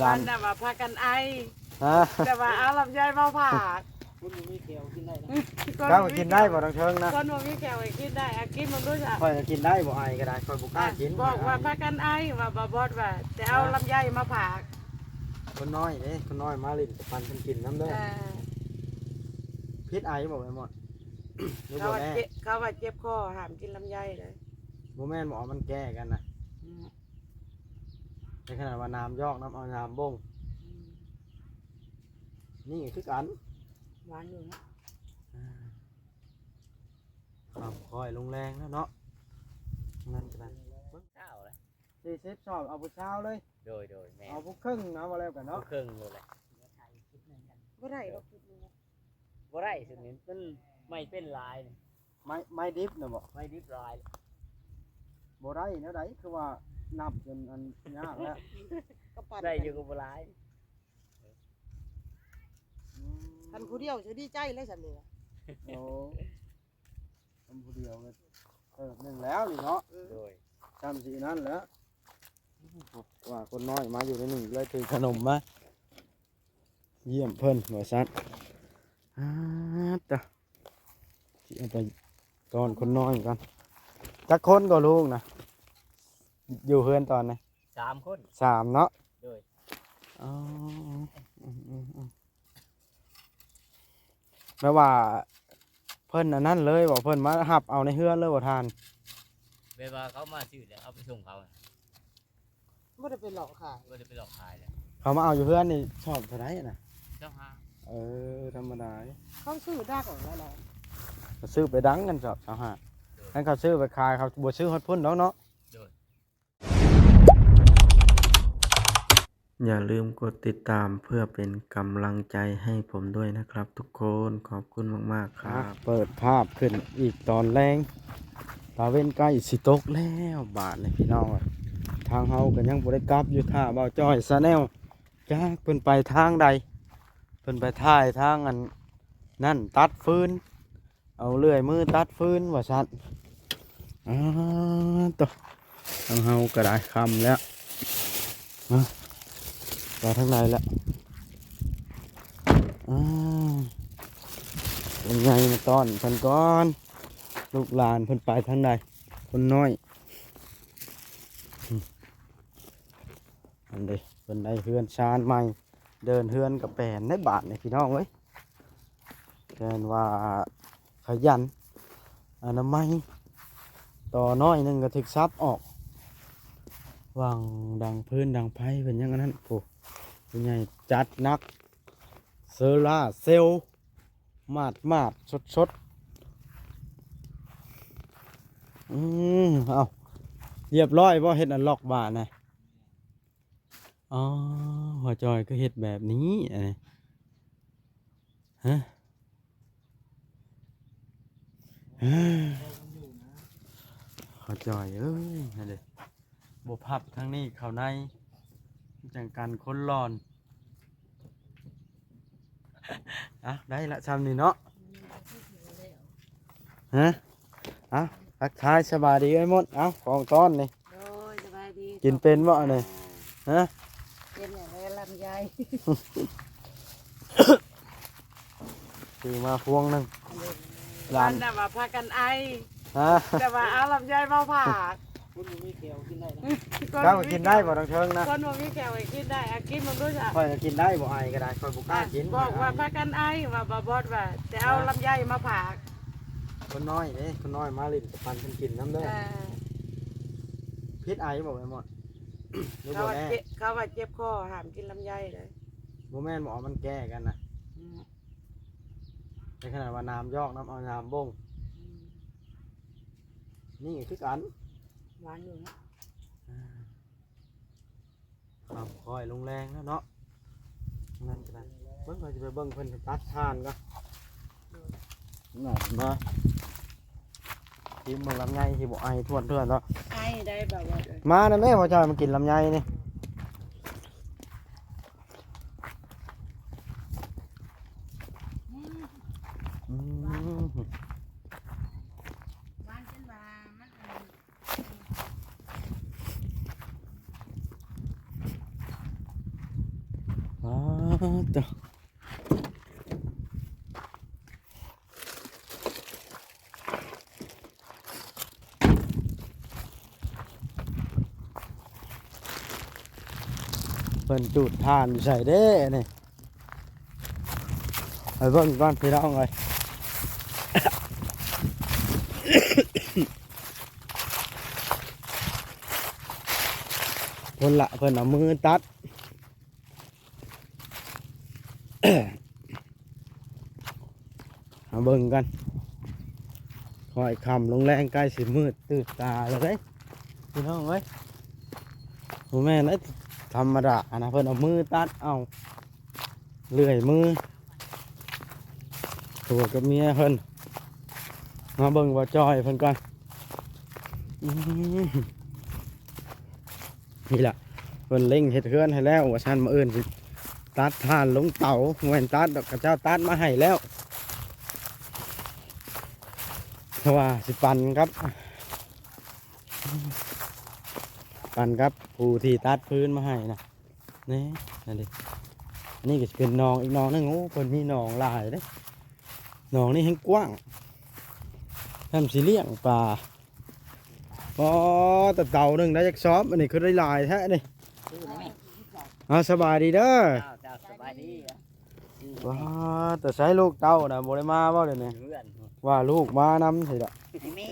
ร้า มัน นน่ะว่าพากันไอ ฮะ แต่ว่าเอาลำไยมาผ่า คุณมีเกลียวกินได้นะ เจ้าก็กินได้บ่ต้องเชิงนะ คนบ่มีแก้วให้กินได้อะกินมันรู้จัก ค่อยก็กินได้บ่ไอก็ได้ค่อยบ่กล้ากิน บอกว่าพากันไอว่าบ่บอดว่าแต่เอาลำไยมาผ่า คนน้อยเด้คนน้อยมาลิ้นกับปันเพิ่นกินน้ำเด้อ เออ พิษไอบ่ไปหมดหรือ เขา บ่ ว่า แน่ เขาว่าเจ็บคอห้ามกินลำไยเลย บ่แม่นบ่เอามันแก้กันนะในขนาดว่าน้ำยอกน้ำเอาน้ำบ่งนี่คือกัน หวานอยู่นะ ครับค่อยลงแรงแล้วเนาะนั่นก็ได้ เช้าเลย 40ชอบเอาผู้เช้าเลย โดยแม่ เอาผู้ครึ่งนะว่าแล้วกัน ลู เนาะ กครึ่งเลยแหละ บ่ได้หรอกคิดดู บ่ได้สุดนี้มันไม่เป็นลายนี่ ไม้ดิบน่ะบ่ ไม่ดิบลาย บ่ได้แนวใดคือว่านับจนอันยากแล้ว ก็ปั่น ได้อยู่กับบ่ลาย คันผู้เดียวจะดีใจเลยซั่นนี่ โอ้ทำผู้เดียวเลยหนึ่งแล้วนี่เนาะ โดย จำสีนั้นแล้วว่าคนน้อยมาอยู่ในหนึ่งเลยถือขนมมาเยี่ยมเพิ่นหัวซัดจ้ะที่เอาไปตอนคนน้อยกันจักคนก็ลูกนะอยู่เฮือนตอนไหน 3 คน 3เนาะ โดย อ๋อแม่ว่าเพิ่นอันนั้นเลยบอกเพิ่นมาหับเอาในเฮือนเลยบ่ทาน เวลาเขามาซื้อแล้วเอาไปส่งเขา บ่ได้เป็นหลอกขาย บ่ได้ไปหลอกขายเลย เขามาเอาอยู่เฮือนนี่ชอบเท่าไหร่น่ะ เจ้าห้า ธรรมดา เขาซื้อได้ก่อนแล้วเนาะ เขาซื้อไปดังกันชอบเอาหางั้นเขาซื้อไปขายเขาบ่ซื้อฮอดพุ่นดอกเนาะ โดย อย่าลืมกดติดตามเพื่อเป็นกำลังใจให้ผมด้วยนะครับทุกคนขอบคุณมากๆครับ เปิดภาพขึ้นอีกตอนแรงตาเว้นใกล้สิตกแล้วบาทเลยพี่น้องทางเฮาก็ยังบ่ได้กลับอยู่ท่าเบาจ้อยซะแนวจ้าเพิ่นไปทางใดเพิ่นไปท่ายทางอันนั่นตัดฟืนเอาเลื่อยมือตัดฟืนว่าซั่นตัวทางเฮาก็ได้คำแล้วไปทางใดแล้วเป็นไงมาต้อนเพิ่นก่อนลูกหลานเพิ่นไปทางใดคนน้อยอันเด้เพิ่นได้เฮือนชานใหม่เดินเฮือนกับแปลนในบาทนี่พี่น้องเว้ยแกนว่าขยันอนามัยต่อน้อยหนึงก็ถึกซับออกวางดังพื้นดังไผ่เป็นอย่างนั้นโอ้เป็นไงจัดนักเซล่าเซลมาดสดเอาเรียบร้อยเพราะเห็ดอันล็อกบาทนะอ๋อหัวจอยก็เห็ดแบบนี้อะไรฮะหัวจอยเอ้ยนั่นเลยบพับทั้งนี้เข้าในจังกันคนร้อนได้ละซ้ำนี่เนาะฮะทักทายสบายดีไอ้มดของต้อนนี่ โอ้ยสบายดี กินเป็นบ่เนี่ยฮะ เป็นอย่างไรลำไย คือมาพวงหนึง มันน่ะว่าพากันไอ ฮะ แต่ว่าเอาลำไยมาผ่า คุณมีเกลียวกินได้นะ เจ้าก็กินได้บ่ต้องเชิงนะ คนบ่มีแก้วให้กินได้อะกินมันรู้จัก ค่อยก็กินได้บ่ไอก็ได้ค่อยบ่กล้ากิน บอกว่าพากันไอว่าบ่บอดว่าแต่เอาลำไยมาผ่า คนน้อยเด้คนน้อยมาลิ้นกับปันเพิ่นกินน้ำเด้อ เออ พิษไอบ่ไปหมดหรือ เขา บ่ ว่า แน่ เขาว่าเจ็บคอห้ามกินลำไยเลย บ่แม่นบ่เอามันแก้กันนะในขนาดว่าน้ำยอกน้ำเอาน้ำบ่งนี่คือกัน หวานอยู่นะ ครับค่อยลงแรงแล้วเนาะนั่นก็ได้เบิ่งเราจะไปเบิ่งเพิ่นตัดทานก็น่ะมาทีมเบิ่งลำไยที่บ่ไอทวนเนาะ ไอได้แบบว่า มานะแม่พ่อจอยมากินลำไยนี่อืม หวานจนว่ามัน จ้ะเพิ่นจุดทานอยู่ใส่เด้นี่ไปเบิ่งก่อนพี่น้องเลย คนละเพิ่นเอามือตัด มาเบิ่งกันคอยคำลงแรงใกล้สิมืดตื่นตาแล้วเด้พี่น้องเอ้ยพ่อแม่นธรรมดานะเพิ่นเอามือตัดเอาเลื่อยมือตัวกับเมียเพิ่นมาเบิ่งว่าจอยเพิ่นก่อนนี่ล่ะเพิ่นเล็งเฮ็ดเฮือนให้แล้วว่าซั่นมื้ออื่นสิตัดถ่านลงเตาแม่นตัดดอกกระเจ้าตัดมาให้แล้วเพราะว่าสิปั่นครับปั่นครับผู้ที่ตัดพื้นมาให้นะนี่นั่นดินี่ก็จะเป็นหนองอีกหนองนึงโอ้เพิ่นมีหนองหลายเด้หนองนี่แห้งกว้างทำสิเลี้ยงปลาอ๋อแต่เต่าหนึ่งได้จากซ้อมอันนี้คือได้หลายแท้นี่สบายดีเด้อ เจ้าสบายดีอะ ว้าแต่ใช้ลูกเต่านะโมได้มาบ่เดี๋ยวนี้ เพื่อน ว่าลูกมานำสิละ แม่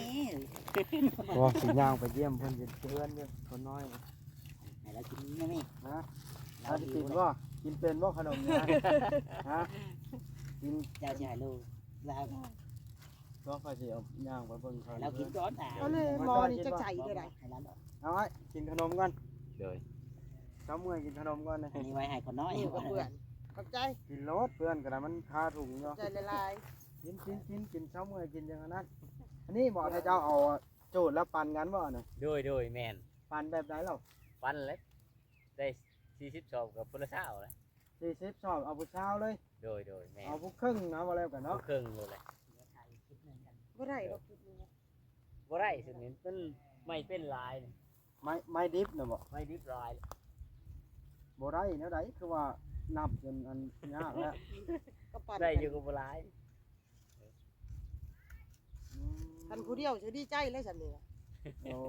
ว่าสิย่างไปเยี่ยมเพิ่นเป็นเพื่อนเด้อคนน้อยนะ ให้เรากินนะแม่ ฮะเอาสิกินบ่กินเป็นบ่ขนมเนี่ยฮะกิน เจ้าจะให้ลูกเรา ก็ค่อยสิเอาย่างไปเบิ่งเขา เรากินก้อนอ่ะ เอาเลยหมอนี่จะใส่ได้ได ให้ร้านดอก เอาไว้กินขนมก่อน เลย เช้าเมื่อยกินขนมก่อนเลย อันนี้ไว้ให้คนน้อย อยู่กับเพื่อนขอบใจ กินรถเพื่อนกระมันคาถุงเนาะ ใจละลาย กินเช้าเมื่อยกินอย่างนั้นอันนี้บอกให้เจ้าเอาโจทย์แล้วปั่นกันบ่เนี่ย โดยแมน ปั่นแบบไหนเรา วันเล็กได้40 ชอบกับพุทธเช้าเลย 40 ชอบเอาผู้เช้าเลย โดยแมน เอาผู้ครึ่งนะว่าแล้วกันเนาะ ครึ่งเลยแหละ บ่ได้หรอก บ่ได้สุดนี้มันไม่เป็นลายนี่ ไม้ดิบนะบ่ ไม่ดิบลาย บ่ได้แนวใดคือว่านับจนอันยากแล้ว ก็ปั่น ได้อยู่กับบ่ลาย คันผู้เดียวจะดีใจเลยซั่นนี่ โอ้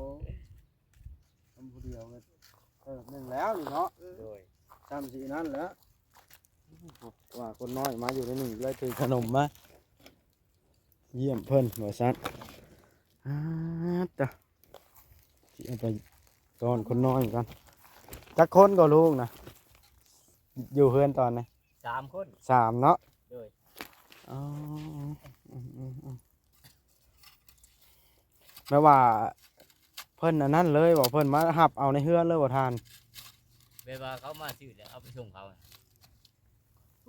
ทำผู้เดียวเลยหนึ่งแล้วนี่เนาะ โดย ทำสีนั้นแหล้วว่าคนน้อยมาอยู่ในหนึ่งเลยถือขนมมาเยี่ยมเพิ่นหัวซัดจ้ะสิเอาไปตอนคนน้อยกันจักคนก็ลูกนะอยู่เพื่อนตอนไหน 3 คน 3เนาะ โดย อ๋อแม่ว่าเพิ่นอันนั้นเลยบอกเพิ่นมาหับเอาในเฮือนเลยบ่ทาน เวลาเขามาซื้อแล้วเอาไปส่งเขา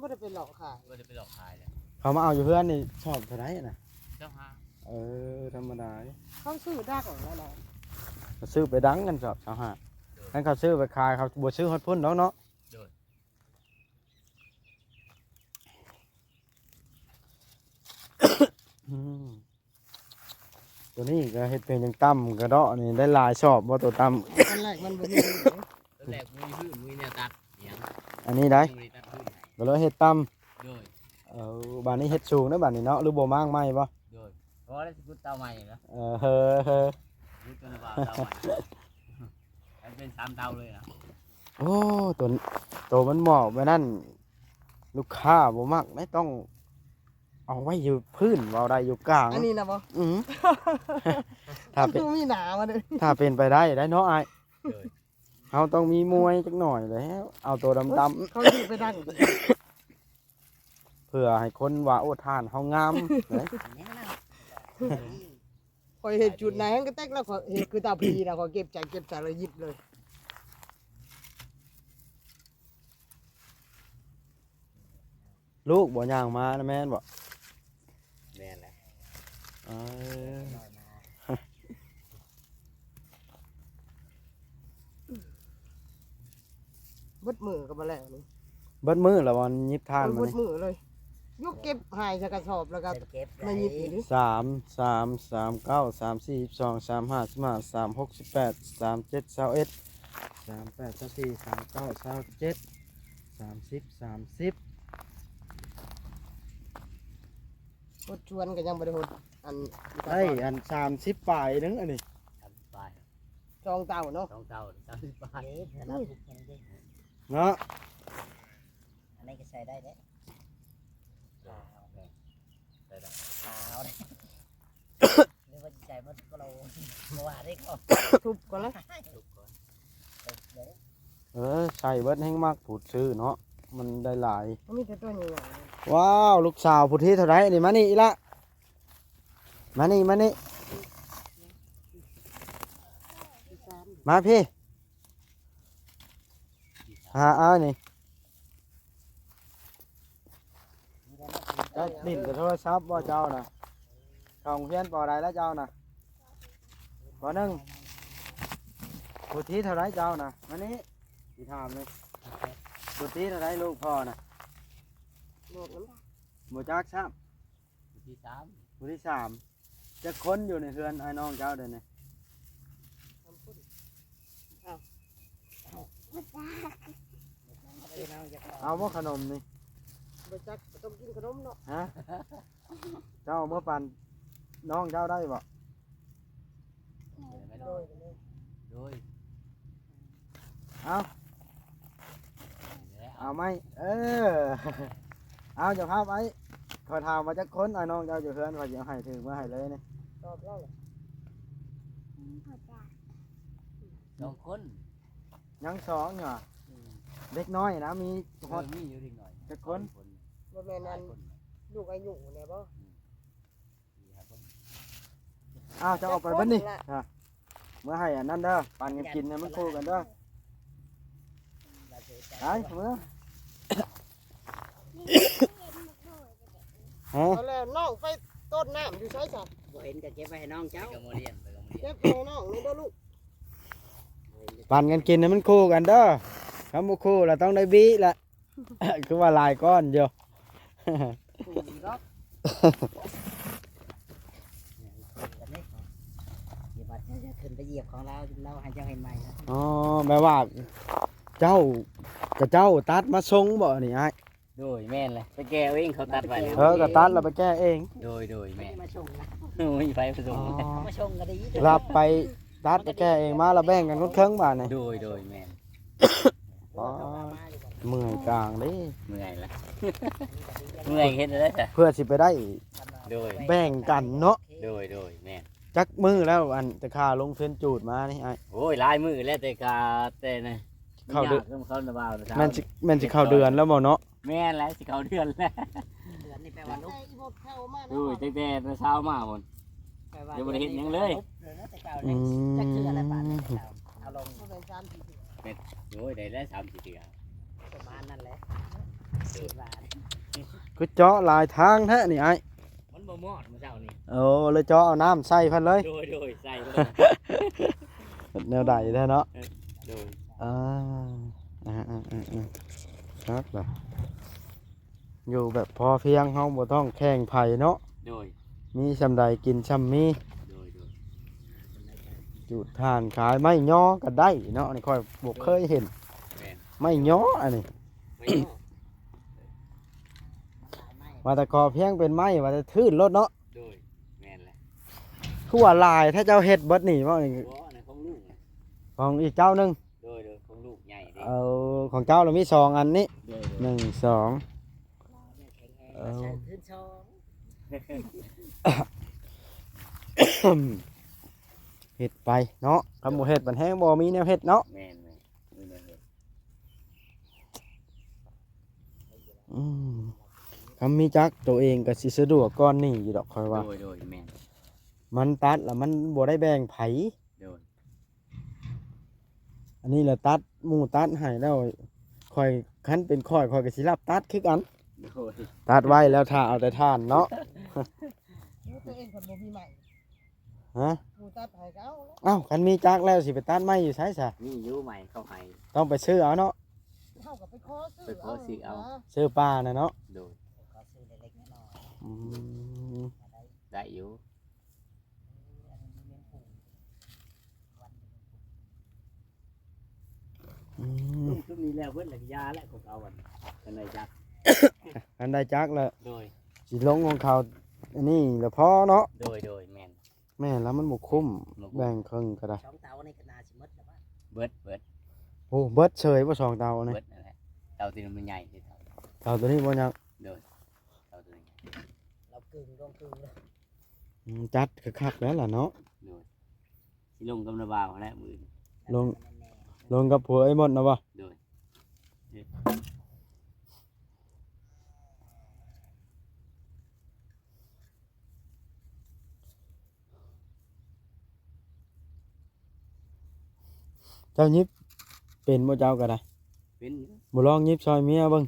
บ่ได้เป็นหลอกขาย ก็จะไปหลอกขายเลย เขามาเอาอยู่เฮือนนี่ชอบเท่าไหร่น่ะ เจ้าห้า ธรรมดา เขาซื้อดักแล้วเนาะ เขาซื้อไปดังกันชอบชาวหาดนั่นเขาซื้อไปขายเขาบ่ซื้อฮอดพุ่นเนาะเนาะ โดย อืมตัวนี้ก็เฮ็ดเป็นจังตั้มกระเดาะนี่ได้หลายชอบบ่ตัวตั้ม อันแรกมันบ่มี ตอนแรกมือพื้นมือเนี่ยตัดอย่าง อันนี้ได้ มือตัดพื้นให้ ก็เลยเฮ็ดตั้ม โดย บ้านนี้เฮ็ดสูงนะบ้านนี้เนาะหรือบ่มางไหมบ่ โดยเพราะว่าได้สกุตเตาใหม่นะ เฮ้อ สกุตเตาเบาเตาใหม่มันเป็น3 เตาเลยนะ โอ้ตัวมันเหมาะไปนั่นลูกค้าบ่มักไม่ต้อง เอาไว้อยู่พื้นเว้าได้อยู่กลาง อันนี้นะบ่ อือถ้าเป็น คือมีหนามาเด้อ ถ้าเป็นไปได้เนาะอ้าย โดย เฮาต้องมีมวยจักหน่อยแล้วเอาตัวดำ เขาซื้อไปดัง ๆเพื่อให้คนว่าโอ้ทานเฮางามเลย ข่อยเห็นจุดไหนมันก็แตกแล้วข่อยเห็นคือตาพีนะข่อยเก็บใจแล้วยิบเลย ลูกบ่ย่างมานะแม่นบ่ แม่นแหละ เออ เบิดมือก็บ่แล้วนี่ เบิดมือแล้ววันยิบทานมา เบิด นี่ มือเลยยกเก็บหายใส่กระสอบแล้วก็ เก็บ มายิบอีกนี่ 3 3 3 9 3 4 2 3 5 15 3 6 18 3 7 21 3 8 24 3 9 27 30 หดชวนก็ยังบ่ได้หดอัน ได้อัน30ปลายนึงอันนี้ 30 บาท จองเต่าเนาะ 2เท่า30 บาท เนาะ อันนี้ก็ใช้ได้เด้ ได้ได้ ขาวเลยหรือว่าใช้มันก็เราเมื่อวานได้ก็ ทุบก่อนละ ทุกคน เดี๋ยว ใส่เบิดแห้งมากผูดซื้อเนาะมันได้หลาย มันมีแต่ตัวใหญ่ ว้าวลูกสาวผู้ที่เท่าไรนี่มานี่อีละมานี่มาพี่เอานี่ได้ดิ่นกับโทรศัพท์ว่าเจ้านะของเพี้ยนปอใดแล้วเจ้านะปอหนึ่งผู้ที่เท่าไรเจ้านะมานี่ที่ถามเลยผู้ที่เท่าไรลูกพ่อนะ ๆโลดน้ำ หมูจักซ้ำ ที่3 ผู้ที่สามจะค้นอยู่ในเรือนไอ้น้องเจ้าเดินนี่เอาว่าขนมนี่ บ่จักก็ต้องกินขนมเนาะ ฮะเจ้าเมื่อปันน้องเจ้าได้บ่ ไม่ โด ได้ ยเลย โดย เอาเอาไหมเอาจะพาไปขอถามมาจะค้นไอ้น้องเจ้าอยู่เรือนขอจะให้ถือมาให้เลยนี่ ตอบแล้วเลย 2คน ยังสองเหรอเล็กน้อยนะมีฮอด มีอยู่นิดหน่อย จะคน บ่แม่นอันลูกอายุแน่บ่ อ้าวจะออกไปบ้านนี่อ่ะเมื่อให้อันนั้นเด้อปั่นกันกินเนี่ยมันคู่กันเด้อ เราเสียใจ ไปเมื่อฮะ เอาแล้วน้องไปต้นน้ำอยู่ไสจ้ะ บ่เห็นก็เก็บไว้ให้น้องเจ้า ไปกับโมเรียนไปกับโมเรียน เก็บไปให้น้องนี่เด้อลูก ปั่นกันกินเนี่ยมันคู่กันเด้อคำว่าคู่เราต้องได้บีละ คือว่าลายก้อนเดียว ถูกดอก กันนี่เดี๋ยวบัดจะขึ้นไปเหยียบของเราให้เจ้าเห็นใหม่นะ อ๋อแปลว่าเจ้ากับเจ้าตัดมาทรงบ่นี่ไอ้ โดยแม่นเลยไปแก้เอาเองเขาตัดไว้เลย ก็ตัดเราไปแก้เอง โดย ไม่ แม่ ได้มาชงนะ ไม่มีไฟผสม เอามาชงก็ดี รับไปตัดไปแก้เองมาเราแบ่งกันคนเครื่องบ้านนี่ โดยแม่น อ๋อเมื่อยกลางเด้ เมื่อยละเมื่อยเห็นได้จ้ะ เพื่อสิไปได้ โดย แบ่งกันเนาะ โดยแม่น จักมือแล้วอันจะค่าลงเส้นจูดมานี่ไอ้ โอ้ยหลายมือแล้วแต่กาแต่นะ เข้าเดือน เข้าหน้าบ้านนะ แม่นสิเข้าเดือนแล้วบ่เนาะ แม่นแล้วสิเข้าเดือนแล้ว เดือนนี่แปลว่าลุก ไอ้พวกเข้ามา โอ้ยตั้งแต่เช้ามาหมด แปลว่า เดี๋ยวบ่ได้เห็นหยังเลย เดือนนั้นแต่เก่าเลยจักชื่ออะไรป่านนี้เอาลง บ่เป็น3 4เดือน โอ้ยได้แล้ว3-4 เดือน ประมาณนั้นแหละคิดว่า คือเจาะหลายทางแท้นี่ไอ้ มันบ่มอดมื้อเช้านี่ โอ้เลยเจาะเอาน้ำใส่พันเลย โดยใส่เลย แนวใดแท้เนาะ โดย อ่าครับแบบอยู่แบบพอเพียงเฮาบ่ต้องแข่งไผเนาะ โดย มีซำใดกินซำมี โดย จุดทานขายไม่ย่อก็ได้เนาะนี่ค่อยบ่เคยเห็น แม่น ไม่ย่ออันนี้ ไม่มอด ว่าแต่ขอเพียงเป็นไม้ว่าแต่ทื่นรถเนาะ โดยแม่นแหละ คือว่าลายถ้าเจ้าเฮ็ดเบิดนี่ว่านี่ บ่อันนั้นของลูกนะ ของอีกเจ้าหนึง โดยของลูกใหญ่เด้ เอาของเจ้าเรามีสองอันนี้ โดย หนึ่งสอง ขึ้นชง เฮ็ดไปเนาะคำบ่เฮ็ดมันแห้งบ่มีแนวเฮ็ดเนาะ แม่นนี่แม่น อืมคำมีจักตัวเองก็สิสะดวกก่อนนี่อยู่ดอกค่อยว่า โดยแม่น มันตัดแล้วมันบ่ได้แบ่งไผ โดย อันนี้แหละตัดหมู่ตัดให้แล้วค่อยคันเป็นค่อยก็สิรับตัดคือกัน โดย ตัดไว้แล้วถ้าเอาแต่ทานเนาะ ตัวเองคนบ่มีใหม่ ฮะ ผู้ตัดให้ก็เอาแล้ว เอ้าคันมีจักแล้วสิไปตัดไม้อยู่ไสซะ นี่อยู่ใหม่เข้าให้ ต้องไปซื้อเอาเนาะ เฮาก็ไปขอซื้อ ไปขอซื้อเอา ซื้อปลาน่ะเนาะ โดย ขอซื้อเล็กๆน้อย อืม ๆ ได้อยู่ อ ลุงชุดนี้แล้วเพิ่นหลักยาและของเอาอันกันได้จัก อันได้จักแล้ว โดย สิลงของเขาอันนี้แล้วพอเนาะ โดยแม่น แม่นแล้วมันบ่คุ้มแบ่งครึ่งก็ได้ ช่องเตาในกระนาสิหมดแล้วว่า เบิด โอ้เบิดเฉยบ่สองเตานี่ เบิดนั่นแหละเตาที่มันใหญ่ที่เตา เตาตัวนี้บ่ยัง โดยเตาตัวนี้ เรากึ่งลงกึ่งเลย จัดคักๆแล้วล่ะเนาะ โดยสิลงกับระบาวและมือ ลง ลงกับผัวไอ้มดนะบ่ โดย เจ้ายิบเป็นบ่เจ้าก็ได้ เป็น บ่ลองยิบซอยเมียเบิ่ง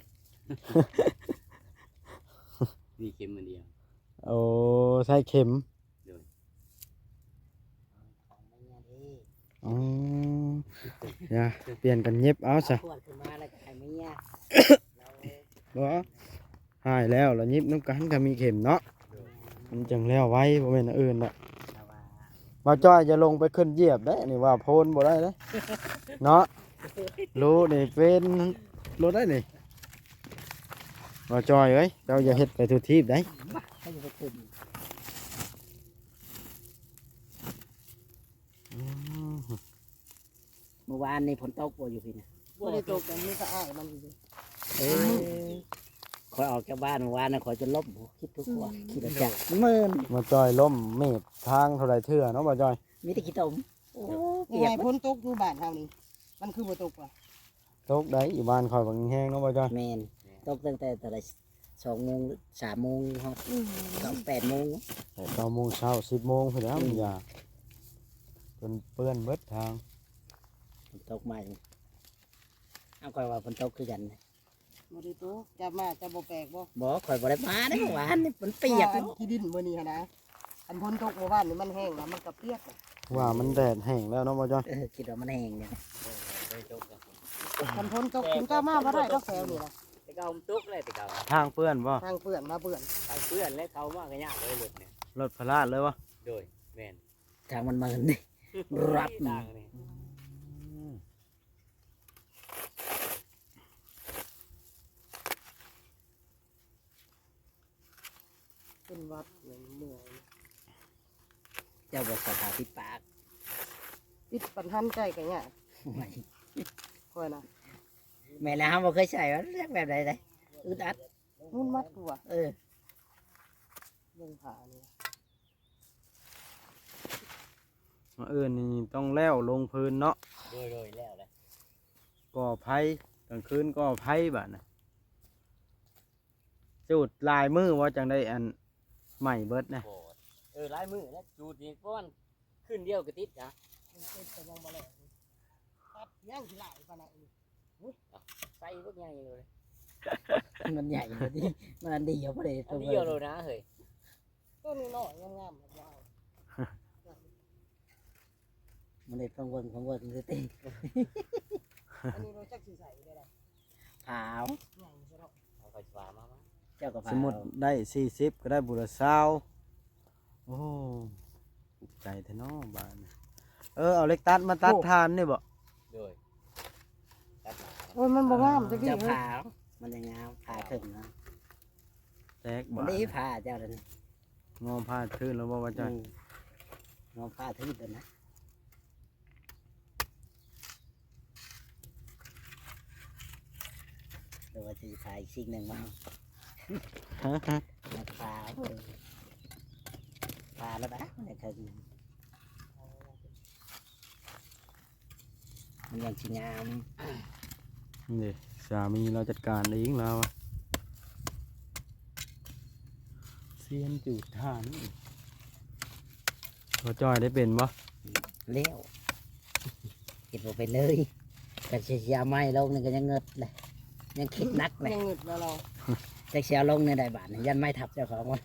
มีเข็มอันเดียว โอ้ใส่เข็ม ของไม่เนี่ยดี อ๋ออย่าเปลี่ยนกันเย็บเอาซะ ขวดขึ้นมาแล้วก็ให้ไม่เนี่ยเรา บ่หายแล้วแล้วยิบน้ำกันก็มีเข็มเนาะมันจังแล้วไว้บ่แม่นอันอื่นดอก เราว่า บ่จ้อยจะลงไปขึ้นเหยียบได้นี่ว่าโพนบ่ได้เด้เนาะรู้นี่เป็นรู้ได้นี่บ่จ้อยเอ้ยเจ้าอย่าเฮ็ดไปทุกทีบได้ ให้ไปขึ้น อืม เมื่อวานนี่ฝนตกบ่อยู่พี่นะ บ่ได้ตกกันมีแต่อ้ายมันอยู่ เออคอยออกจากบ้านเมื่อวานนะคอยจะลบคิดทุกวันคิดรถจักรเมิน บ่จ้อยล้มเมตรทางเท่าไรเทื่อเนาะบ่จ้อย มีแต่ขี้ตมโอ้ ยั เปี ง ย ไง ก พ้นตกอยู่บ้านเฮานี่มันคือบ่ตกว่ะ ตกได้อยู่บ้านคอยบางแห้งเนาะบ่จ้อย แมนตกตั้งแต่ตอน2 โมง3 โมงฮอด8 โมง แต่9 โมงเช้า10 โมงพุ่นแล้วมันอย่าจนเปื้อนเบิดทาง ฝนตกมาเอาคอยว่าฝนตกคือกันนะ บ่ได้ตกจับมาจะบ่แปลกบ่ บ่คอยบ่ได้มาได้เมื่อวานนี่ฝนเปียก อันขี้ดินมื้อนี้หั่นนะอันพ้นตกเมื่อวานนี่มันแห้งแล้วมันก็เปียกน่ะ ว่ามันแดดแห้งแล้วเนาะบ่จ้อย คิดว่ามันแห้งเนี่ย โดยตกกับ คันพ้นตกคุณก็มาบ่ได้ดอกแถวนี่นะ แต่เก่ามันตุกเลยแต่เก่า ทางเปื้อนบ่ ทางเปื้อนมาเปื้อน เอาเพื่อนและเขามากก็ยากเลยหลุดเนี่ย รถพลาดเลยวะ โดยแม่น ทางมันเมินนี่ รับ ต่างนี่ เป็นวัดเหมือนเมื่อย เจ้าบอกสถาที่ปาก ปิดปันหันใจกันเนี่ย ไม่ ค่อยนะ แม่แล้วเขาบ่เคยใส่ว่าเรียกแบบใดเลยอึดอัด นุ่นมัดกูอ่ะ เออ เรื่องผ่านี่ มาเอิ้นนี่ต้องแล้วลงพื้นเนาะ โดยแล้วเลย ก่อไผกลางคืนก่อไผบัดน่ะจุดลายมือว่าจังได้อันใหม่เบิดนะ โอ้ลายมือแล้วจูดนี่เพราะมันขึ้นเดียวก็ติดจ้ะ มันเป็นแต่ยังบ่แล้วตัดย่างสิหลายปานนั้นนี่ ใส่พวกใหญ่เลย มันใหญ่เลยดิมันอันเดียวพอดี อั ตั น ว เดียวเลยนะเฮ้ย ต้นน้อยๆงามๆแบบว่า มันเลยต้องเบิ่งคือตี อันนี้เราจักสิใส่ได้ล่ะ ขาว ใหญ่ซะเนาะ เอาไปฟ้ามา เจ้าก็ ส ขาม มุดได้40ก็ได้บุร20โอ้ถูกใจแท้เนาะบ้านน่ะเอาเหล็กตัดมาตัดทานนี่บ่ โดยตัดมา โอ้ยมันบ่งามจักที เจ้า เฮ้ย ขาวมันยังงามผ่าขึ้นนะ แตก มั บ่ นได้ผ่าเจ้าเลย งอมพาดขึ้นแล้วบ่ว่าจ้อย น้องผ่าทึบเลยนะเดี๋ยวว่าจะผ่าอีกสิ่งหนึ่งมามาผ่าผ่าแล้วนะมันจะขึ้นมันยังชิงาม นี่สามีเราจัดการเองแล้วอะเซียนจูดทานบ่จ้อยได้เป็นบ่ เลี้ยวคิดว่าไปเลยกันเสียไม้ลงนี่ก็ยังเงิดเลยยังคิดนักเลย ยังหงึดแล้วเรา จะเสียลงในได้บาทนี่ยันไม้ทับเจ้าของมัน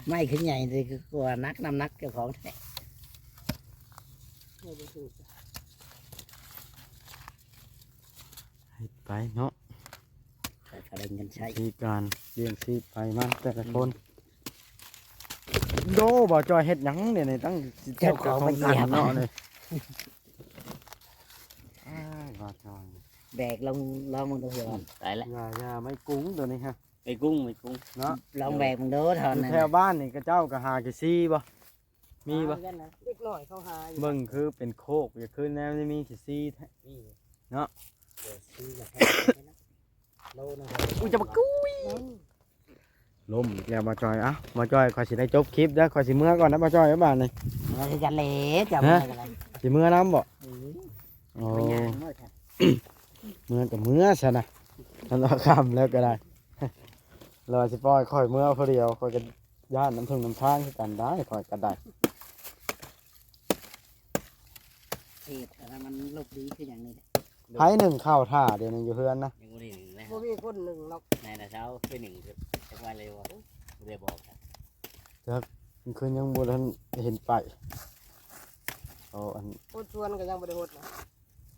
ไม้ขึ้นใหญ่เลยคือกลัวนักน้ำนักเจ้าของแท้ ไม่ได้ถูก ให้ไปเนาะ แต่ก็ได้เงินใช้ ที่การเลี้ยงชีพไปมันแต่ละคนโดบ่จอยเฮ็ดหยังเนี่ยนี่ตั้ง เจ้าของมาเหยียบ เนาะเลยอ้ายว่า จอย แบกลองมึงดูเถอะ ตายแล้ว อย่าไม่กุ้งตัวนี้ฮะ ไปกุ้งไปกุ้ง เนาะ ลองแบกมึงดูเถ อ อะ ยู่ นั่น แถวบ้านนี่ก็เจ้าก็หากี่ซี่บ่มีบ่ เล็กน้อยเขาหาอยู่ เบิ่งคือเป็นโคกอย่าขึ้นแนวนี่มีกี่ซี่แท้ นี่ เนาะ เดี๋ยวซื้อมาแค่โลนึง กูจะมากุ้ยลมอีกแล้วบ่จอยอ่ะบ่จอยขอยสิได้จบคลิปเด้อขอยสิเมื่อก่อนนะบ่จอยเอาบ้านนี่ เราจะเละจะไม่อะไร สิเมื่อน้ำบ่โอ้ ไม่ยากเมื่อค่ะ เมื่อกับเมื่อซะนะฉันรอคำแล้วก็ได้ รอสิปล่อยข่อยเมื่อผู้เดียวข่อยก็ย่านน้ำพึ่งน้ำทางคือกันได้ข่อยก็ได้ เหตุอะไรมันลบดีคืออย่างนี้ ไผหนึ่งเข้าท่าเดี๋ยวนี้อยู่เฮือนนะ ยังไม่ได้หนึ่งนะ บ่มีคนหนึ่งหรอก ในนะเช้าคือหนึ่งคือจะว่าเร็วอ่ะไม่ได้บอกครับ มันคืนยังบ่ทันเห็นไปเอาอัน โคตรชวนก็ยังบ่ได้หดนะ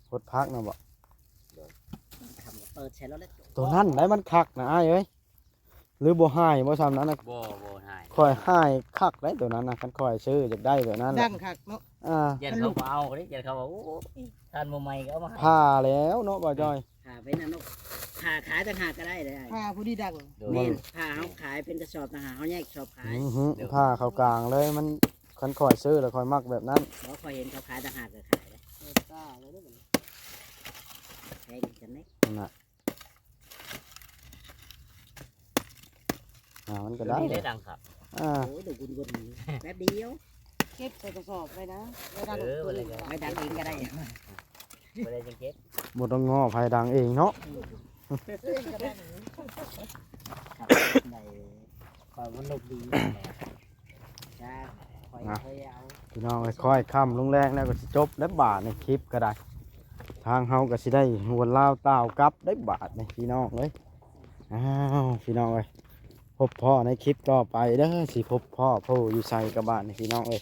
พดพักนะบ่ คำเปิดใช้แล้วเล็ก ตัวนั้นได้มันคักนะอ้ายเอ้ยหรือบ่หายบ่ซ้ำนั้นนะ บ่หาย ข่อยหายคักได้ตัวนั้นนะคันข่อยซื้ออยากได้แบบนั้น ดั น่ะ งคักเนาะ อ่า ยันเขาบ่เอาเลยยันเขาบอกโอ้ทานโมใหม่ก็เอามาให้ ผ่าแล้วเนาะบ่จอย ขาไปนั่นลูกขาขายต่างหากก็ได้เลย พาผู้ดีดัง โดย เม่นขาเขาขายเป็นกระสอบต่างหากเขาแยกชอบขาย อื้อหือผ่าเข้ากลางเลยมันคันข่อยซื้อแล้วข่อยมักแบบนั้น เพราะคอยเห็นเขาขายต่างหากก็ขายเลย กล้าเลยเด้อ แพงจังเลย นั่นน่ะมันก็ได้ นี่ได้ดังครับ อ่า โอ้ยดูกุนแป๊บเดียว เก็บใส่กระสอบไว้นะไว้ดัง วันนี้ก็ ไม่ดังเองก็ได้ ไม่ได้จังเก็บ บ่ต้องง้อภายดังเองเนาะ ครับได้คอยมันลบดีจ้าคอยเคยเอา พี่น้องค่อยๆค่ำลงแรงแล้วก็สิจบแล้วบาทในคลิปก็ได้ ทางเฮาก็สิได้หัวลาวตาวกลับได้บาทในพี่น้องเลยอ้าวพี่น้องเอ้ยพบพ่อในคลิปต่อไปเด้อสิพบพ่อผู้อยู่ใส่กับบ้านในพี่น้องเอ้ย